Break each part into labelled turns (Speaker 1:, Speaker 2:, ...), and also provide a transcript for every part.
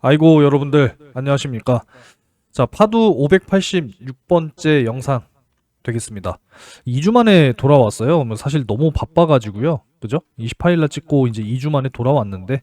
Speaker 1: 아이고 여러분들 안녕하십니까. 자, 파두 586번째 영상 되겠습니다. 2주 만에 돌아왔어요. 뭐 사실 너무 바빠가지고요. 그죠? 28일날 찍고 이제 2주 만에 돌아왔는데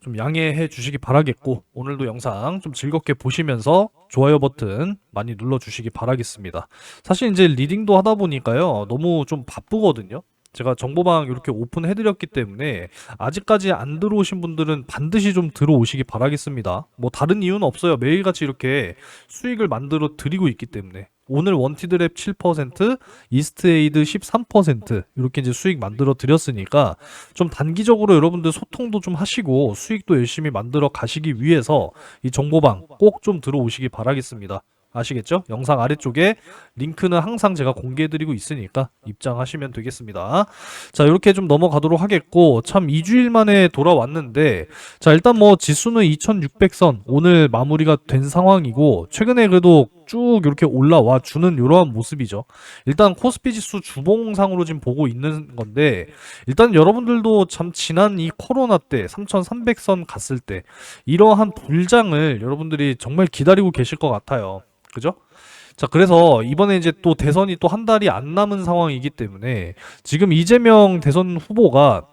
Speaker 1: 좀 양해해 주시기 바라겠고, 오늘도 영상 좀 즐겁게 보시면서 좋아요 버튼 많이 눌러주시기 바라겠습니다. 사실 이제 리딩도 하다 보니까요, 너무 좀 바쁘거든요. 제가 정보방 이렇게 오픈해드렸기 때문에 아직까지 안 들어오신 분들은 반드시 좀 들어오시기 바라겠습니다. 뭐 다른 이유는 없어요. 매일같이 이렇게 수익을 만들어 드리고 있기 때문에. 오늘 원티드랩 7%, 이스트에이드 13% 이렇게 이제 수익 만들어 드렸으니까 좀 단기적으로 여러분들 소통도 좀 하시고 수익도 열심히 만들어 가시기 위해서 이 정보방 꼭 좀 들어오시기 바라겠습니다. 아시겠죠? 영상 아래쪽에 링크는 항상 제가 공개해드리고 있으니까 입장하시면 되겠습니다. 자, 이렇게 좀 넘어가도록 하겠고, 참 2주일 만에 돌아왔는데, 자, 일단 뭐 지수는 2600선 오늘 마무리가 된 상황이고, 최근에 그래도 쭉 이렇게 올라와 주는 이러한 모습이죠. 일단 코스피 지수 주봉상으로 지금 보고 있는 건데, 일단 여러분들도 참 지난 이 코로나 때 3300선 갔을 때 이러한 불장을 여러분들이 정말 기다리고 계실 것 같아요. 그죠? 자, 그래서 이번에 이제 또 대선이 또 한 달이 안 남은 상황이기 때문에 지금 이재명 대선 후보가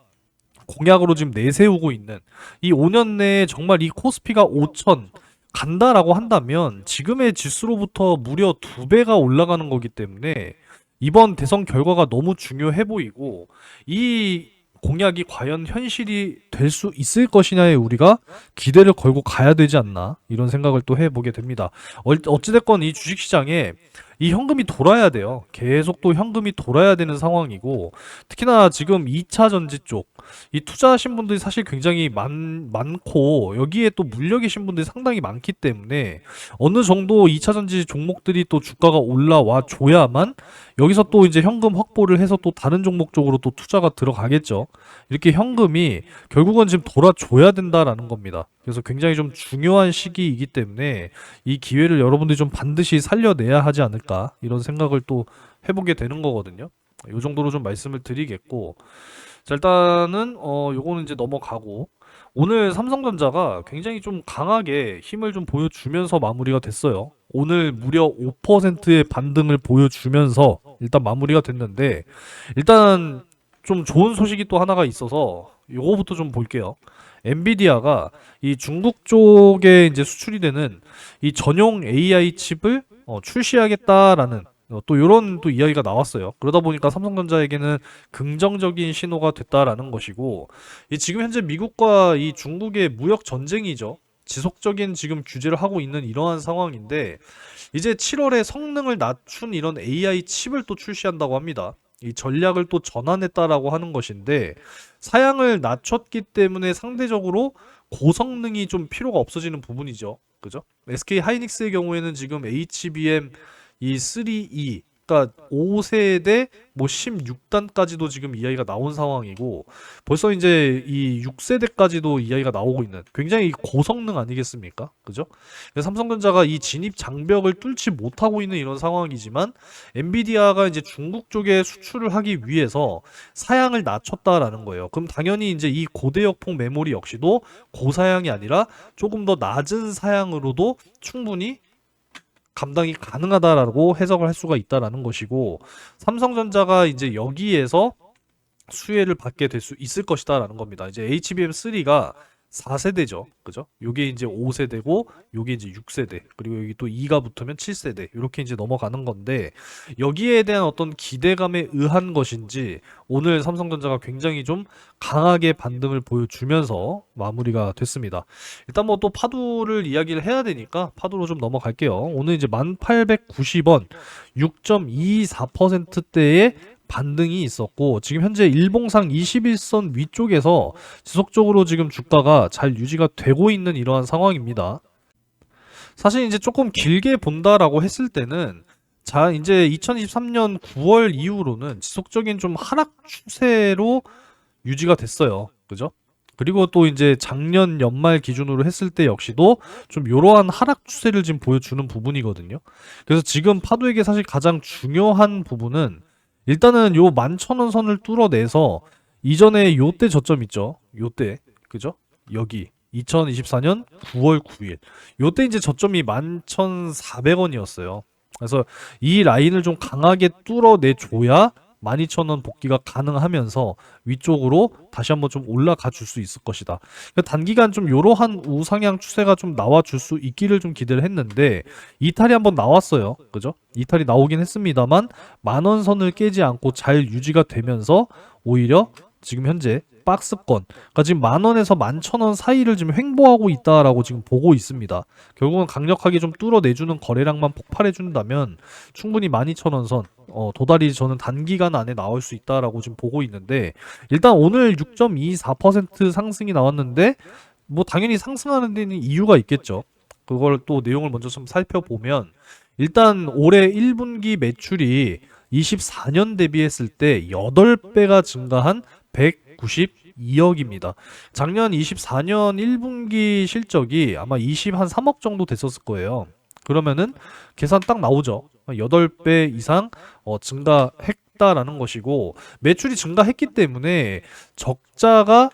Speaker 1: 공약으로 지금 내세우고 있는 이 5년 내에 정말 이 코스피가 5천 간다라고 한다면 지금의 지수로부터 무려 2배가 올라가는 거기 때문에 이번 대선 결과가 너무 중요해 보이고, 이 공약이 과연 현실이 될 수 있을 것이냐에 우리가 기대를 걸고 가야 되지 않나, 이런 생각을 또 해보게 됩니다. 어찌됐건 이 주식시장에 이 현금이 돌아야 돼요. 계속 또 현금이 돌아야 되는 상황이고, 특히나 지금 2차 전지 쪽, 이 투자하신 분들이 사실 굉장히 많고, 여기에 또 물려 계신 분들이 상당히 많기 때문에 어느 정도 2차 전지 종목들이 또 주가가 올라와 줘야만 여기서 또 이제 현금 확보를 해서 또 다른 종목 쪽으로 또 투자가 들어가겠죠. 이렇게 현금이 결국은 지금 돌아줘야 된다라는 겁니다. 그래서 굉장히 좀 중요한 시기이기 때문에 이 기회를 여러분들이 좀 반드시 살려내야 하지 않을까, 이런 생각을 또 해보게 되는 거거든요. 이 정도로 좀 말씀을 드리겠고, 자, 일단은 요거는 이제 넘어가고, 오늘 삼성전자가 굉장히 좀 강하게 힘을 좀 보여주면서 마무리가 됐어요. 오늘 무려 5%의 반등을 보여주면서 일단 마무리가 됐는데, 일단 좀 좋은 소식이 또 하나가 있어서 요거부터 좀 볼게요. 엔비디아가 이 중국 쪽에 이제 수출이 되는 이 전용 AI 칩을 출시하겠다라는 또 이런 또 이야기가 나왔어요. 그러다 보니까 삼성전자에게는 긍정적인 신호가 됐다라는 것이고, 이 지금 현재 미국과 이 중국의 무역 전쟁이죠. 지속적인 지금 규제를 하고 있는 이러한 상황인데, 이제 7월에 성능을 낮춘 이런 AI 칩을 또 출시한다고 합니다. 이 전략을 또 전환했다라고 하는 것인데, 사양을 낮췄기 때문에 상대적으로 고성능이 좀 필요가 없어지는 부분이죠. 그죠? SK 하이닉스의 경우에는 지금 HBM 이 3E, 그러니까 5세대 뭐 16단까지도 지금 이야기가 나온 상황이고, 벌써 이제 이 6세대까지도 이야기가 나오고 있는 굉장히 고성능 아니겠습니까? 그죠? 그래서 삼성전자가 이 진입 장벽을 뚫지 못하고 있는 이런 상황이지만, 엔비디아가 이제 중국 쪽에 수출을 하기 위해서 사양을 낮췄다라는 거예요. 그럼 당연히 이제 이 고대역폭 메모리 역시도 고사양이 아니라 조금 더 낮은 사양으로도 충분히 감당이 가능하다라고 해석을 할 수가 있다라는 것이고, 삼성전자가 이제 여기에서 수혜를 받게 될 수 있을 것이다라는 겁니다. 이제 HBM3가 4세대죠. 그죠? 요게 이제 5세대고, 요게 이제 6세대, 그리고 여기 또 2가 붙으면 7세대, 이렇게 이제 넘어가는 건데, 여기에 대한 어떤 기대감에 의한 것인지 오늘 삼성전자가 굉장히 좀 강하게 반등을 보여주면서 마무리가 됐습니다. 일단 뭐 또 파도를 이야기를 해야 되니까 파도로 좀 넘어갈게요. 오늘 이제 1890원 6.24%대의 반등이 있었고, 지금 현재 일봉상 21선 위쪽에서 지속적으로 지금 주가가 잘 유지가 되고 있는 이러한 상황입니다. 사실 이제 조금 길게 본다라고 했을 때는, 자, 이제 2023년 9월 이후로는 지속적인 좀 하락 추세로 유지가 됐어요. 그죠? 그리고 또 이제 작년 연말 기준으로 했을 때 역시도 좀 이러한 하락 추세를 지금 보여주는 부분이거든요. 그래서 지금 파도에게 사실 가장 중요한 부분은, 일단은 요 11,000원 선을 뚫어내서 이전에 요때 저점 있죠. 요때. 그죠? 여기. 2024년 9월 9일. 요때 이제 저점이 11,400원이었어요. 그래서 이 라인을 좀 강하게 뚫어내줘야 12,000원 복귀가 가능하면서 위쪽으로 다시 한번 좀 올라가 줄 수 있을 것이다. 그러니까 단기간 좀 이러한 우상향 추세가 좀 나와 줄 수 있기를 좀 기대를 했는데 이탈이 한번 나왔어요. 그죠? 이탈이 나오긴 했습니다만 10,000원 선을 깨지 않고 잘 유지가 되면서 오히려 지금 현재 박스권, 그러니까 지금 10,000원에서 11,000원 사이를 지금 횡보하고 있다라고 지금 보고 있습니다. 결국은 강력하게 좀 뚫어내주는 거래량만 폭발해준다면 충분히 12,000원 선 도달이 저는 단기간 안에 나올 수 있다라고 지금 보고 있는데 일단 오늘 6.24% 상승이 나왔는데 뭐 당연히 상승하는 데는 이유가 있겠죠. 그걸 또 내용을 먼저 좀 살펴보면 일단 올해 1분기 매출이 24년 대비했을 때 8배가 증가한 192억입니다. 작년 24년 1분기 실적이 아마 3억 정도 됐었을 거예요. 그러면은 계산 딱 나오죠. 8배 이상 증가했다라는 것이고 매출이 증가했기 때문에 적자가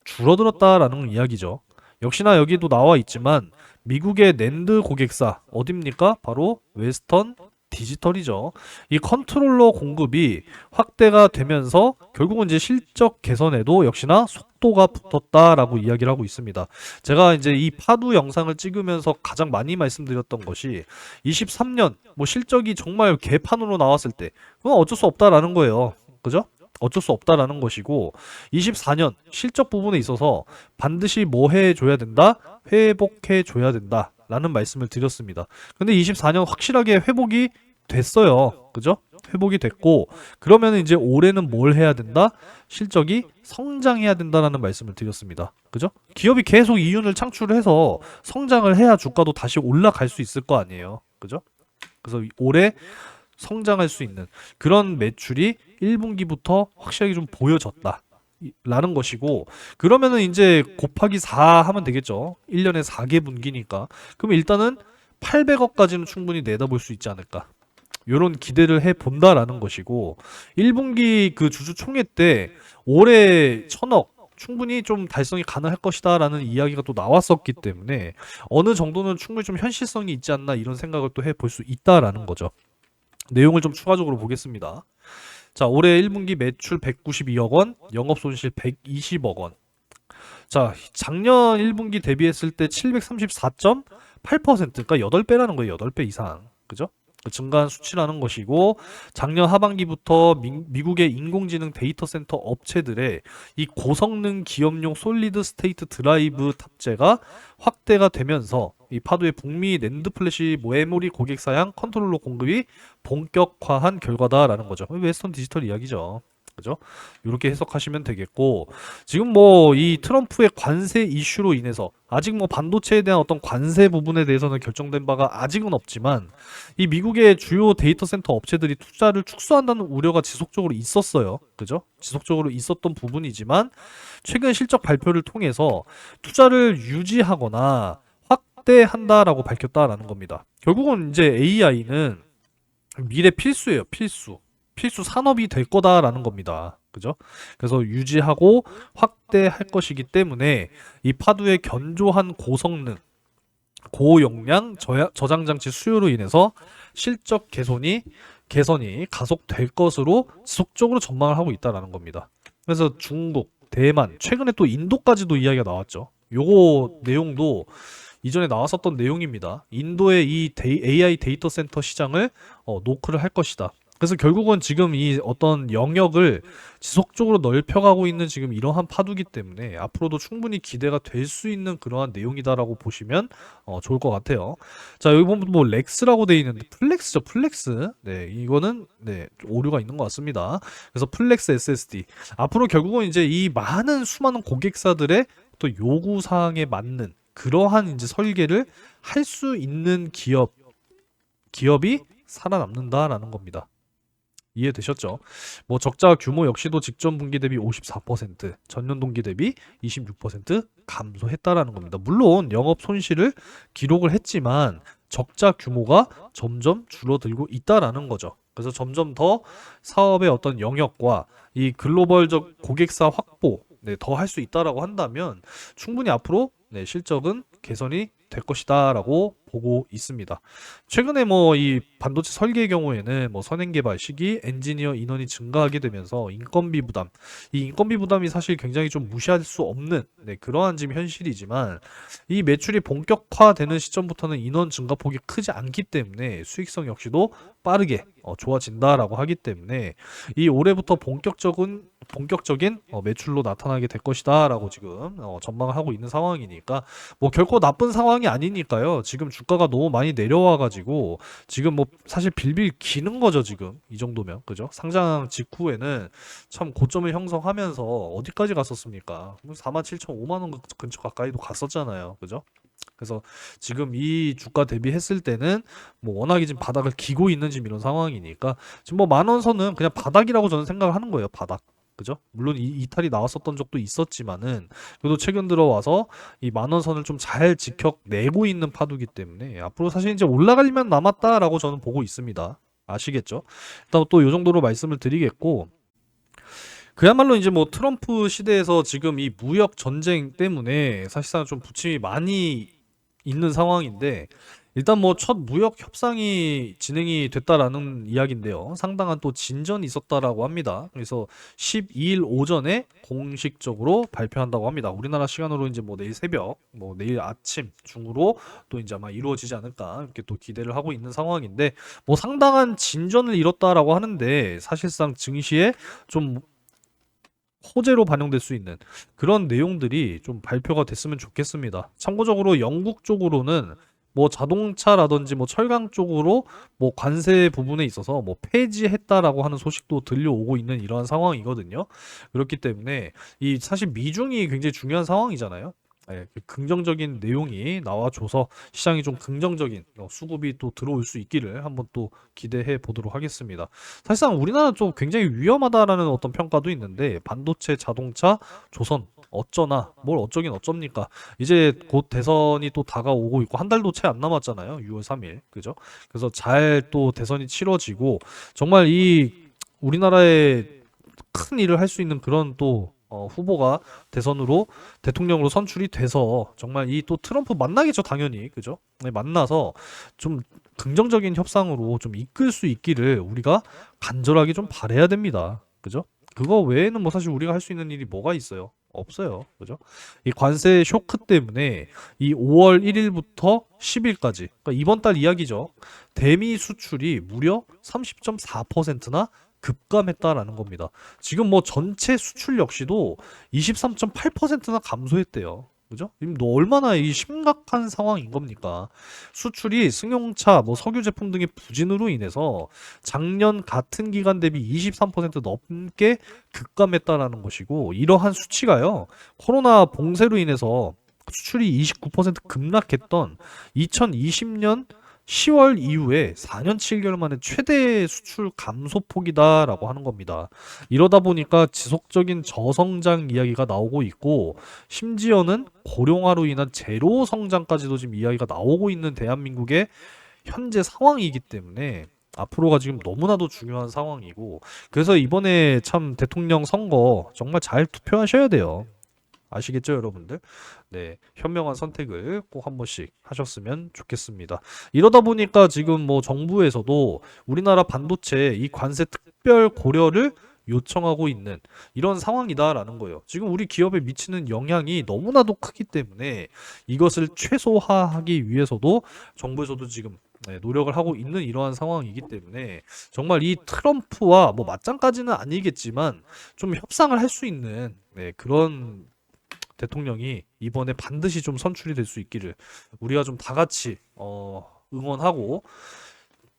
Speaker 1: 줄어들었다라는 이야기죠. 역시나 여기도 나와 있지만 미국의 낸드 고객사 어딥니까? 바로 웨스턴 디지털이죠. 이 컨트롤러 공급이 확대가 되면서 결국은 이제 실적 개선에도 역시나 속도가 붙었다라고 이야기를 하고 있습니다. 제가 이제 이 파두 영상을 찍으면서 가장 많이 말씀드렸던 것이 23년 뭐 실적이 정말 개판으로 나왔을 때 그건 어쩔 수 없다라는 거예요. 그죠? 어쩔 수 없다라는 것이고 24년 실적 부분에 있어서 반드시 뭐 해줘야 된다? 회복해줘야 된다. 라는 말씀을 드렸습니다. 근데 24년 확실하게 회복이 됐어요. 그죠? 회복이 됐고 그러면 이제 올해는 뭘 해야 된다? 실적이 성장해야 된다라는 말씀을 드렸습니다. 그죠? 기업이 계속 이윤을 창출해서 성장을 해야 주가도 다시 올라갈 수 있을 거 아니에요. 그죠? 그래서 올해 성장할 수 있는 그런 매출이 1분기부터 확실하게 좀 보여졌다. 라는 것이고 그러면은 이제 곱하기 4 하면 되겠죠. 1년에 4개 분기니까. 그럼 일단은 800억까지는 충분히 내다볼 수 있지 않을까. 요런 기대를 해 본다라는 것이고 1분기 그 주주 총회 때 올해 1,000억 충분히 좀 달성이 가능할 것이다 라는 이야기가 또 나왔었기 때문에 어느 정도는 충분히 좀 현실성이 있지 않나 이런 생각을 또 해 볼 수 있다라는 거죠. 내용을 좀 추가적으로 보겠습니다. 자, 올해 1분기 매출 192억 원, 영업손실 120억 원. 자, 작년 1분기 대비했을 때 734.8%, 그러니까 8배라는 거예요. 8배 이상. 그죠? 증가한 수치라는 것이고 작년 하반기부터 미국의 인공지능 데이터 센터 업체들의 이 고성능 기업용 솔리드 스테이트 드라이브 탑재가 확대가 되면서 이 파도의 북미 낸드 플래시 메모리 고객사양 컨트롤러 공급이 본격화한 결과다라는 거죠. 웨스턴 디지털 이야기죠. 그죠? 이렇게 해석하시면 되겠고 지금 뭐 이 트럼프의 관세 이슈로 인해서 아직 뭐 반도체에 대한 어떤 관세 부분에 대해서는 결정된 바가 아직은 없지만 이 미국의 주요 데이터 센터 업체들이 투자를 축소한다는 우려가 지속적으로 있었어요. 그죠? 지속적으로 있었던 부분이지만 최근 실적 발표를 통해서 투자를 유지하거나 확대한다라고 밝혔다라는 겁니다. 결국은 이제 AI는 미래 필수예요. 필수 산업이 될 거다라는 겁니다. 그죠? 그래서 유지하고 확대할 것이기 때문에 이 파두의 견조한 고성능, 고용량 저장 장치 수요로 인해서 실적 개선이 가속될 것으로 지속적으로 전망을 하고 있다라는 겁니다. 그래서 중국, 대만, 최근에 또 인도까지도 이야기가 나왔죠. 요거 내용도 이전에 나왔었던 내용입니다. 인도의 이 AI 데이터 센터 시장을 노크를 할 것이다. 그래서 결국은 지금 이 어떤 영역을 지속적으로 넓혀가고 있는 지금 이러한 파도기 때문에 앞으로도 충분히 기대가 될 수 있는 그러한 내용이다라고 보시면 좋을 것 같아요. 자, 여기 보면 뭐 렉스라고 돼 있는데 플렉스죠, 플렉스. 네, 이거는 네, 오류가 있는 것 같습니다. 그래서 플렉스 SSD. 앞으로 결국은 이제 이 많은 수많은 고객사들의 또 요구 사항에 맞는 그러한 이제 설계를 할 수 있는 기업이 살아남는다라는 겁니다. 이해되셨죠? 뭐 적자 규모 역시도 직전 분기 대비 54%, 전년 동기 대비 26% 감소했다라는 겁니다. 물론 영업 손실을 기록을 했지만 적자 규모가 점점 줄어들고 있다라는 거죠. 그래서 점점 더 사업의 어떤 영역과 이 글로벌적 고객사 확보 더 할 수 있다라고 한다면 충분히 앞으로 네, 실적은 개선이 될 것이다라고 보고 있습니다. 최근에 뭐 이 반도체 설계의 경우에는 뭐 선행 개발 시기, 엔지니어 인원이 증가하게 되면서 인건비 부담, 이 인건비 부담이 사실 굉장히 좀 무시할 수 없는 네, 그러한 지금 현실이지만 이 매출이 본격화되는 시점부터는 인원 증가폭이 크지 않기 때문에 수익성 역시도 빠르게 좋아진다라고 하기 때문에 이 올해부터 본격적인 매출로 나타나게 될 것이다라고 지금 전망을 하고 있는 상황이니까 뭐 결코 나쁜 상황이 아니니까요. 지금 주가가 너무 많이 내려와 가지고 지금 뭐 사실 빌빌 기는 거죠, 지금. 이 정도면. 그죠? 상장 직후에는 참 고점을 형성하면서 어디까지 갔었습니까? 47,000, 5만 원 근처 가까이도 갔었잖아요. 그죠? 그래서 지금 이 주가 대비했을 때는 뭐 워낙에 지금 바닥을 기고 있는 지금 이런 상황이니까 지금 뭐 만 원 선은 그냥 바닥이라고 저는 생각을 하는 거예요. 바닥. 그죠? 물론 이탈이 나왔었던 적도 있었지만은 그래도 최근 들어와서 이 만 원 선을 좀 잘 지켜내고 있는 파도기 때문에 앞으로 사실 이제 올라갈 일만 남았다라고 저는 보고 있습니다. 아시겠죠? 일단 또 요 정도로 말씀을 드리겠고 그야말로 이제 뭐 트럼프 시대에서 지금 이 무역 전쟁 때문에 사실상 좀 부침이 많이 있는 상황인데 일단 뭐 첫 무역 협상이 진행이 됐다라는 이야기인데요. 상당한 또 진전이 있었다라고 합니다. 그래서 12일 오전에 공식적으로 발표한다고 합니다. 우리나라 시간으로 이제 뭐 내일 새벽, 뭐 내일 아침 중으로 또 이제 아마 이루어지지 않을까 이렇게 또 기대를 하고 있는 상황인데 뭐 상당한 진전을 이뤘다라고 하는데 사실상 증시에 좀 호재로 반영될 수 있는 그런 내용들이 좀 발표가 됐으면 좋겠습니다. 참고적으로 영국 쪽으로는 뭐 자동차라든지 뭐 철강 쪽으로 뭐 관세 부분에 있어서 뭐 폐지했다라고 하는 소식도 들려오고 있는 이러한 상황이거든요. 그렇기 때문에 이 사실 미중이 굉장히 중요한 상황이잖아요. 예, 그 긍정적인 내용이 나와줘서 시장이 좀 긍정적인 수급이 또 들어올 수 있기를 한번 또 기대해 보도록 하겠습니다. 사실상 우리나라는 좀 굉장히 위험하다라는 어떤 평가도 있는데 반도체, 자동차, 조선 어쩌나 뭘 어쩌긴 어쩝니까? 이제 곧 대선이 또 다가오고 있고 한 달도 채 안 남았잖아요. 6월 3일. 그죠? 그래서 잘 또 대선이 치러지고 정말 이 우리나라에 큰 일을 할 수 있는 그런 또 후보가 대선으로 대통령으로 선출이 돼서 정말 이 또 트럼프 만나겠죠, 당연히. 그죠? 네, 만나서 좀 긍정적인 협상으로 좀 이끌 수 있기를 우리가 간절하게 좀 바라야 됩니다. 그죠? 그거 외에는 뭐 사실 우리가 할 수 있는 일이 뭐가 있어요? 없어요. 그죠? 이 관세 쇼크 때문에 이 5월 1일부터 10일까지, 그러니까 이번 달 이야기죠. 대미 수출이 무려 30.4%나 급감했다라는 겁니다. 지금 뭐 전체 수출 역시도 23.8%나 감소했대요. 그죠? 지금 너 얼마나 이 심각한 상황인 겁니까? 수출이 승용차, 뭐 석유 제품 등의 부진으로 인해서 작년 같은 기간 대비 23% 넘게 급감했다라는 것이고 이러한 수치가요. 코로나 봉쇄로 인해서 수출이 29% 급락했던 2020년 10월 이후에 4년 7개월 만에 최대 수출 감소폭이다라고 하는 겁니다. 이러다 보니까 지속적인 저성장 이야기가 나오고 있고 심지어는 고령화로 인한 제로 성장까지도 지금 이야기가 나오고 있는 대한민국의 현재 상황이기 때문에 앞으로가 지금 너무나도 중요한 상황이고 그래서 이번에 참 대통령 선거 정말 잘 투표하셔야 돼요. 아시겠죠, 여러분들? 네, 현명한 선택을 꼭 한 번씩 하셨으면 좋겠습니다. 이러다 보니까 지금 뭐 정부에서도 우리나라 반도체 이 관세 특별 고려를 요청하고 있는 이런 상황이다라는 거예요. 지금 우리 기업에 미치는 영향이 너무나도 크기 때문에 이것을 최소화하기 위해서도 정부에서도 지금 노력을 하고 있는 이러한 상황이기 때문에 정말 이 트럼프와 뭐 맞짱까지는 아니겠지만 좀 협상을 할 수 있는 그런 대통령이 이번에 반드시 좀 선출이 될 수 있기를 우리가 좀 다 같이 응원하고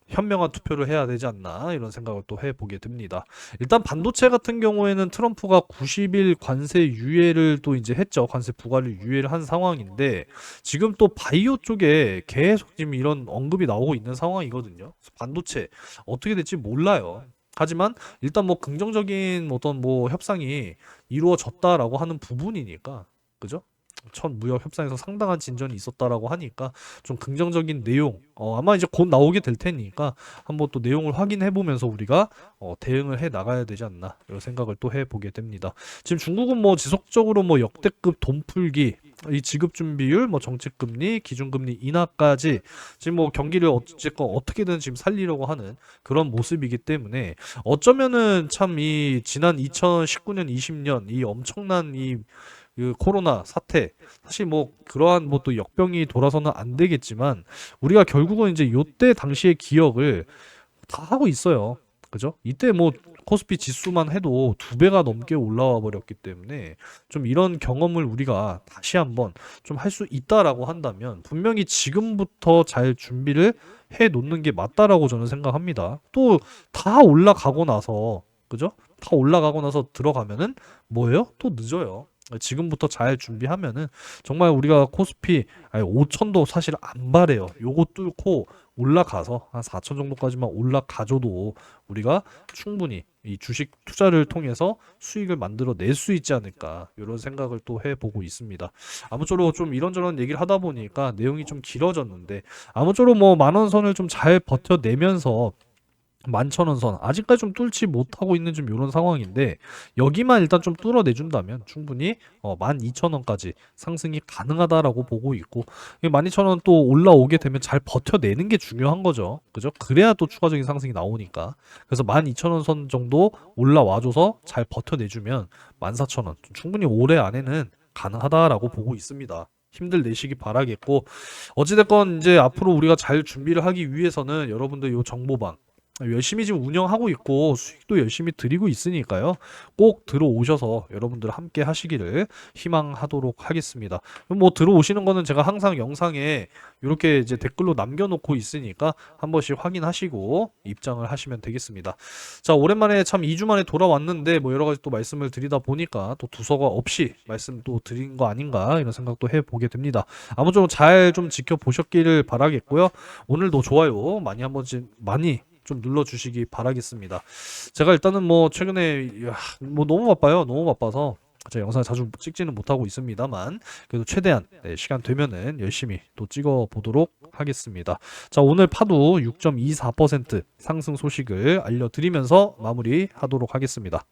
Speaker 1: 현명한 투표를 해야 되지 않나 이런 생각을 또 해보게 됩니다. 일단 반도체 같은 경우에는 트럼프가 90일 관세 유예를 또 이제 했죠. 관세 부과를 유예를 한 상황인데 지금 또 바이오 쪽에 계속 지금 이런 언급이 나오고 있는 상황이거든요. 반도체 어떻게 될지 몰라요. 하지만 일단 뭐 긍정적인 어떤 뭐 협상이 이루어졌다라고 하는 부분이니까 그죠? 첫 무역 협상에서 상당한 진전이 있었다라고 하니까 좀 긍정적인 내용 아마 이제 곧 나오게 될 테니까 한번 또 내용을 확인해 보면서 우리가 대응을 해 나가야 되지 않나 이런 생각을 또 해보게 됩니다. 지금 중국은 뭐 지속적으로 뭐 역대급 돈 풀기 이 지급 준비율 뭐 정책 금리 기준금리 인하까지 지금 뭐 경기를 어쨌건 어떻게든 지금 살리려고 하는 그런 모습이기 때문에 어쩌면은 참 이 지난 2019년 20년 이 엄청난 이 그 코로나 사태 사실 뭐 그러한 뭐 또 역병이 돌아서는 안 되겠지만 우리가 결국은 이제 요때 당시의 기억을 다 하고 있어요. 그죠? 이때 뭐 코스피 지수만 해도 2배가 넘게 올라와 버렸기 때문에 좀 이런 경험을 우리가 다시 한번 좀 할 수 있다라고 한다면 분명히 지금부터 잘 준비를 해 놓는 게 맞다라고 저는 생각합니다. 또 다 올라가고 나서 그죠? 다 올라가고 나서 들어가면은 뭐예요? 또 늦어요. 지금부터 잘 준비하면은 정말 우리가 코스피 아니 5천도 사실 안 바래요. 요거 뚫고 올라가서 한 4천 정도까지만 올라가줘도 우리가 충분히 이 주식 투자를 통해서 수익을 만들어 낼 수 있지 않을까 이런 생각을 또 해보고 있습니다. 아무쪼록 좀 이런저런 얘기를 하다 보니까 내용이 좀 길어졌는데 아무쪼록 뭐 만 원 선을 좀 잘 버텨내면서 11,000원 선 아직까지 좀 뚫지 못하고 있는 좀 이런 상황인데 여기만 일단 좀 뚫어내준다면 충분히 12,000원까지 상승이 가능하다라고 보고 있고 12,000원 또 올라오게 되면 잘 버텨내는 게 중요한 거죠. 그죠? 그래야 또 추가적인 상승이 나오니까 그래서 12,000원 선 정도 올라와줘서 잘 버텨내주면 14,000원 충분히 올해 안에는 가능하다라고 보고 있습니다. 힘들 내시기 바라겠고 어찌됐건 이제 앞으로 우리가 잘 준비를 하기 위해서는 여러분들 요 정보방 열심히 지금 운영하고 있고 수익도 열심히 드리고 있으니까요. 꼭 들어오셔서 여러분들 함께 하시기를 희망하도록 하겠습니다. 뭐 들어오시는 거는 제가 항상 영상에 이렇게 이제 댓글로 남겨놓고 있으니까 한 번씩 확인하시고 입장을 하시면 되겠습니다. 자, 오랜만에 참 2주 만에 돌아왔는데 뭐 여러 가지 또 말씀을 드리다 보니까 또 두서가 없이 말씀 또 드린 거 아닌가 이런 생각도 해보게 됩니다. 아무쪼록 잘 좀 지켜보셨기를 바라겠고요. 오늘도 좋아요 많이 한 번씩 많이 좀 눌러주시기 바라겠습니다. 제가 일단은 뭐 최근에 뭐 너무 바빠요. 너무 바빠서 제가 영상을 자주 찍지는 못하고 있습니다만 그래도 최대한 시간 되면은 열심히 또 찍어 보도록 하겠습니다. 자, 오늘 파도 6.24% 상승 소식을 알려드리면서 마무리하도록 하겠습니다.